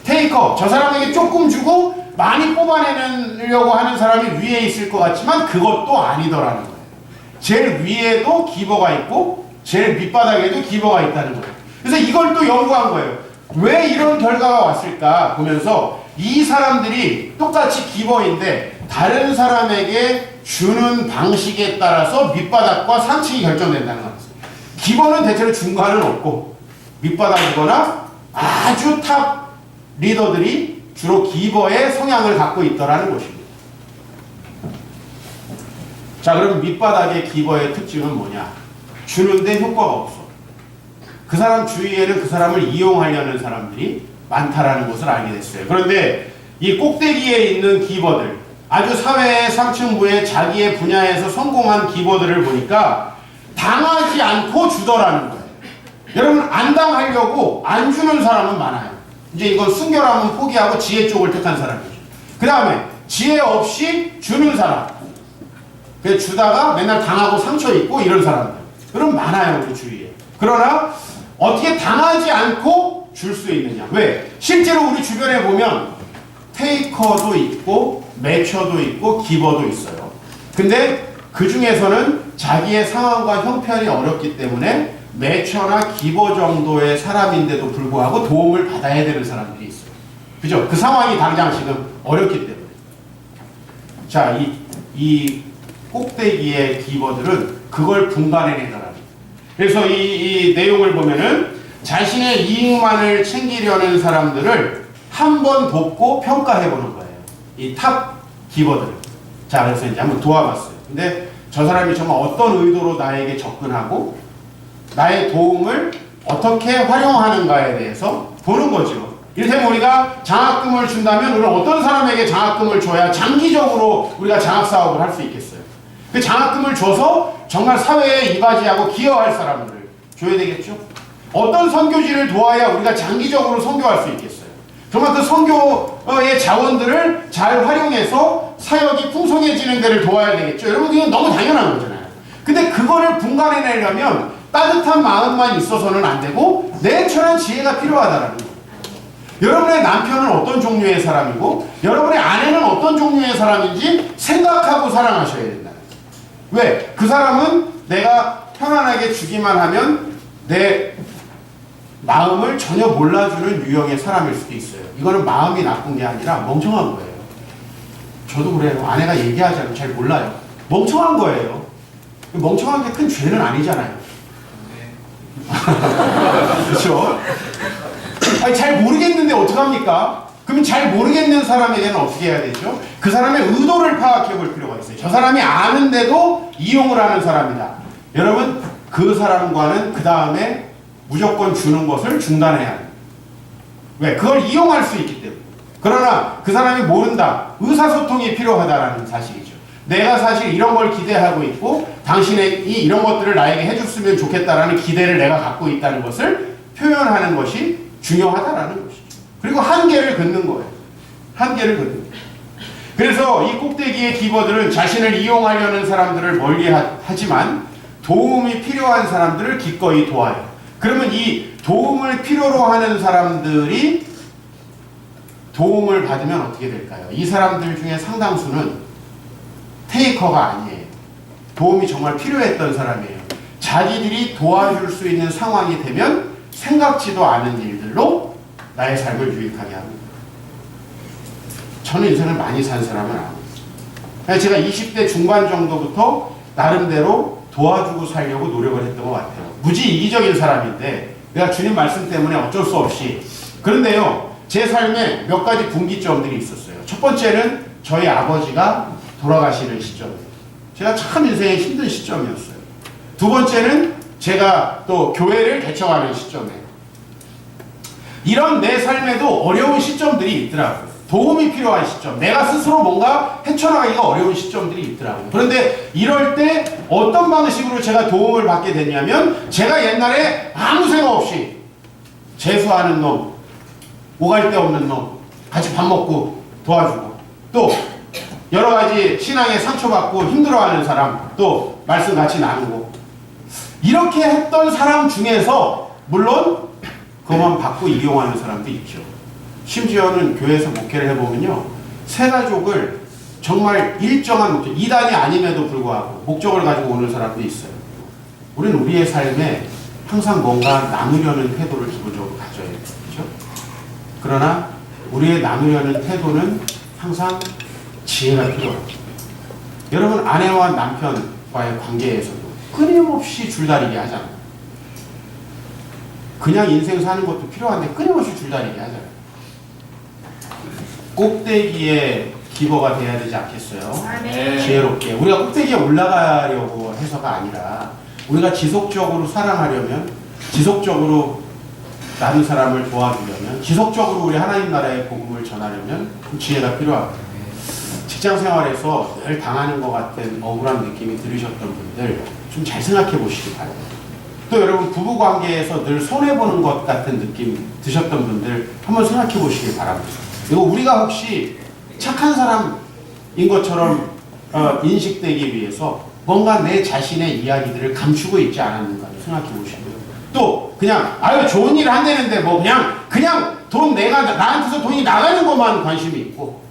테이커, 저 사람에게 조금 주고 많이 뽑아내려고 하는 사람이 위에 있을 것 같지만 그것도 아니더라는 거예요. 제일 위에도 기버가 있고 제일 밑바닥에도 기버가 있다는 거예요. 그래서 이걸 또 연구한 거예요. 왜 이런 결과가 왔을까 보면서 이 사람들이 똑같이 기버인데 다른 사람에게 주는 방식에 따라서 밑바닥과 상층이 결정된다는 거예요. 기버는 대체로 중간은 없고 밑바닥이거나 아주 탑 리더들이 주로 기버의 성향을 갖고 있더라는 것입니다. 자, 그럼 밑바닥의 기버의 특징은 뭐냐? 주는데 효과가 없어. 그 사람 주위에는 그 사람을 이용하려는 사람들이 많다라는 것을 알게 됐어요. 그런데 이 꼭대기에 있는 기버들, 아주 사회의 상층부에 자기의 분야에서 성공한 기버들을 보니까 당하지 않고 주더라는 거예요. 여러분, 안 당하려고 안 주는 사람은 많아요. 이제 이건 순결함은 포기하고 지혜 쪽을 택한 사람이죠. 그 다음에 지혜 없이 주는 사람. 그래서 주다가 맨날 당하고 상처 입고 이런 사람들. 그럼 많아요, 우리 주위에. 그러나 어떻게 당하지 않고 줄 수 있느냐? 왜? 실제로 우리 주변에 보면 테이커도 있고 매처도 있고 기버도 있어요. 근데 그 중에서는 자기의 상황과 형편이 어렵기 때문에 매처나 기버 정도의 사람인데도 불구하고 도움을 받아야 되는 사람들이 있어요. 그죠? 그 상황이 당장 지금 어렵기 때문에. 자, 이 꼭대기의 기버들은 그걸 분간해내더라고요. 그래서 이 내용을 보면은 자신의 이익만을 챙기려는 사람들을 한번 돕고 평가해보는 거예요. 이 탑 기버들. 자, 그래서 이제 한번 도와봤어요. 근데 저 사람이 정말 어떤 의도로 나에게 접근하고 나의 도움을 어떻게 활용하는가에 대해서 보는 거죠. 이를테면 우리가 장학금을 준다면 우리는 어떤 사람에게 장학금을 줘야 장기적으로 우리가 장학사업을 할 수 있겠어요. 그 장학금을 줘서 정말 사회에 이바지하고 기여할 사람들을 줘야 되겠죠. 어떤 선교지를 도와야 우리가 장기적으로 선교할 수 있겠어요. 정말 그 선교의 자원들을 잘 활용해서 사역이 풍성해지는 데를 도와야 되겠죠. 여러분, 이건 너무 당연한 거잖아요. 근데 그거를 분간해내려면 따뜻한 마음만 있어서는 안 되고 내천한 지혜가 필요하다는 거예요. 여러분의 남편은 어떤 종류의 사람이고 여러분의 아내는 어떤 종류의 사람인지 생각하고 사랑하셔야 된다는 거예요. 왜? 그 사람은 내가 편안하게 주기만 하면 내 마음을 전혀 몰라주는 유형의 사람일 수도 있어요. 이거는 마음이 나쁜 게 아니라 멍청한 거예요. 저도 그래요. 아내가 얘기하지 않으면 잘 몰라요. 멍청한 거예요. 멍청한 게 큰 죄는 아니잖아요. 그렇죠? 아니, 잘 모르겠는데 어떡합니까? 그러면 잘 모르겠는 사람에게는 어떻게 해야 되죠? 그 사람의 의도를 파악해 볼 필요가 있어요. 저 사람이 아는데도 이용을 하는 사람이다. 여러분, 그 사람과는 그 다음에 무조건 주는 것을 중단해야 해요. 왜? 그걸 이용할 수 있기 때문에. 그러나 그 사람이 모른다. 의사소통이 필요하다라는 사실이죠. 내가 사실 이런 걸 기대하고 있고 당신이 이런 것들을 나에게 해줬으면 좋겠다라는 기대를 내가 갖고 있다는 것을 표현하는 것이 중요하다라는 것이죠. 그리고 한계를 긋는 거예요. 한계를 긋는 거예요. 그래서 이 꼭대기의 기버들은 자신을 이용하려는 사람들을 멀리하지만 도움이 필요한 사람들을 기꺼이 도와요. 그러면 이 도움을 필요로 하는 사람들이 도움을 받으면 어떻게 될까요? 이 사람들 중에 상당수는 테이커가 아니에요. 도움이 정말 필요했던 사람이에요. 자기들이 도와줄 수 있는 상황이 되면 생각지도 않은 일들로 나의 삶을 유익하게 합니다. 저는 인생을 많이 산 사람은 아니에요. 제가 20대 중반 정도부터 나름대로 도와주고 살려고 노력을 했던 것 같아요. 무지 이기적인 사람인데 내가 주님 말씀 때문에 어쩔 수 없이. 그런데요, 제 삶에 몇 가지 분기점들이 있었어요. 첫 번째는 저희 아버지가 돌아가시는 시점이에요. 제가 참 인생의 힘든 시점이었어요. 두 번째는 제가 또 교회를 개척하는 시점이에요. 이런 내 삶에도 어려운 시점들이 있더라고요. 도움이 필요한 시점, 내가 스스로 뭔가 헤쳐나가기가 어려운 시점들이 있더라고요. 그런데 이럴 때 어떤 방식으로 제가 도움을 받게 됐냐면, 제가 옛날에 아무 생각 없이 재수하는 놈, 오갈 데 없는 놈, 같이 밥 먹고 도와주고, 또 여러 가지 신앙에 상처받고 힘들어하는 사람, 또 말씀 같이 나누고, 이렇게 했던 사람 중에서 물론 그만 받고 이용하는 사람도 있죠. 심지어는 교회에서 목회를 해보면요, 새 가족을 정말 일정한 목적, 이단이 아님에도 불구하고 목적을 가지고 오는 사람도 있어요. 우리는 우리의 삶에 항상 뭔가 나누려는 태도를 기본적으로 가져야 돼요. 그렇죠? 그러나 우리의 나누려는 태도는 항상 지혜가 필요합니다. 여러분, 아내와 남편과의 관계에서도 끊임없이 줄다리기 하잖아요. 그냥 인생 사는 것도 필요한데 끊임없이 줄다리기 하잖아요. 꼭대기에 기버가 돼야 되지 않겠어요? 네. 지혜롭게. 우리가 꼭대기에 올라가려고 해서가 아니라 우리가 지속적으로 사랑하려면, 지속적으로 다른 사람을 도와주려면, 지속적으로 우리 하나님 나라의 복음을 전하려면 그 지혜가 필요합니다. 직장 생활에서 늘 당하는 것 같은 억울한 느낌이 들으셨던 분들 좀 잘 생각해 보시기 바랍니다. 또 여러분, 부부 관계에서 늘 손해보는 것 같은 느낌 드셨던 분들 한번 생각해 보시기 바랍니다. 그리고 우리가 혹시 착한 사람인 것처럼 인식되기 위해서 뭔가 내 자신의 이야기들을 감추고 있지 않았는가 생각해 보시고요. 또 그냥 아유 좋은 일을 한다는데 뭐 그냥 돈 내가 나한테서 돈이 나가는 것만 관심이 있고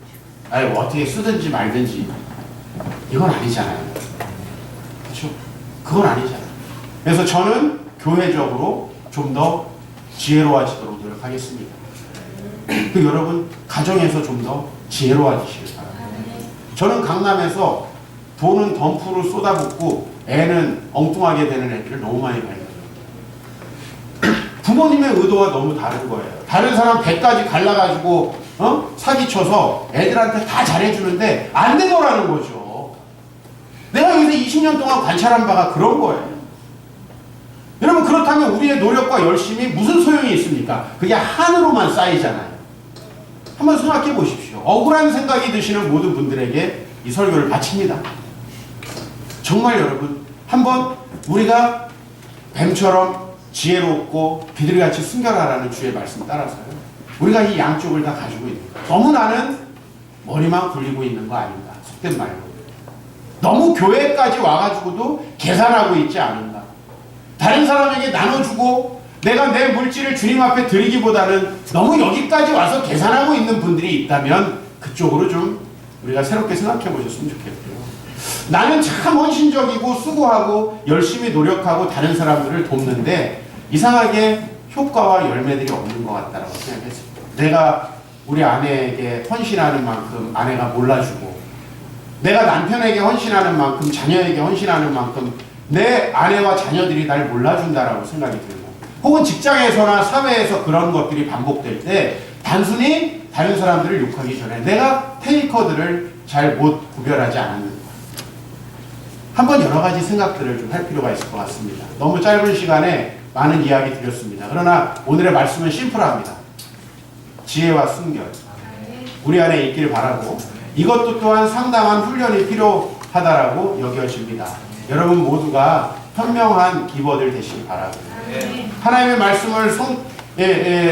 아유 뭐 어떻게 쓰든지 말든지 이건 아니잖아요. 그렇죠? 그건 아니잖아요. 그래서 저는 교회적으로 좀 더 지혜로워지도록 노력하겠습니다. 그 여러분 가정에서 좀 더 지혜로워지시길 바랍니다. 저는 강남에서 돈은 덤프로 쏟아붓고 애는 엉뚱하게 되는 애들을 너무 많이 발견해요. 부모님의 의도와 너무 다른 거예요. 다른 사람 배까지 갈라가지고 사기쳐서 애들한테 다 잘해주는데 안 되더라는 거죠. 내가 여기서 20년 동안 관찰한 바가 그런 거예요. 여러분, 그렇다면 우리의 노력과 열심이 무슨 소용이 있습니까? 그게 한으로만 쌓이잖아요. 한번 생각해 보십시오. 억울한 생각이 드시는 모든 분들에게 이 설교를 바칩니다. 정말 여러분, 한번 우리가 뱀처럼 지혜롭고 비둘기같이 순결하라는 주의 말씀 따라서요, 우리가 이 양쪽을 다 가지고 있는 거예요. 너무 나는 머리만 굴리고 있는 거 아닌가, 속된 말로. 너무 교회까지 와가지고도 계산하고 있지 않은가. 다른 사람에게 나눠주고 내가 내 물질을 주님 앞에 드리기보다는 너무 여기까지 와서 계산하고 있는 분들이 있다면 그쪽으로 좀 우리가 새롭게 생각해 보셨으면 좋겠고요. 나는 참 헌신적이고 수고하고 열심히 노력하고 다른 사람들을 돕는데 이상하게 효과와 열매들이 없는 것 같다라고 생각했습니다. 내가 우리 아내에게 헌신하는 만큼 아내가 몰라주고, 내가 남편에게 헌신하는 만큼 자녀에게 헌신하는 만큼 내 아내와 자녀들이 날 몰라준다라고 생각이 들고, 혹은 직장에서나 사회에서 그런 것들이 반복될 때 단순히 다른 사람들을 욕하기 전에 내가 테이커들을 잘 못 구별하지 않았는가. 한번 여러 가지 생각들을 좀 할 필요가 있을 것 같습니다. 너무 짧은 시간에 많은 이야기 드렸습니다. 그러나 오늘의 말씀은 심플합니다. 지혜와 순결, 우리 안에 있기를 바라고, 이것도 또한 상당한 훈련이 필요하다라고 여겨집니다. 여러분 모두가 현명한 기버들 되시기 바랍니다. 하나님의 말씀을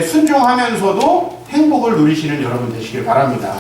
순종하면서도 행복을 누리시는 여러분 되시길 바랍니다.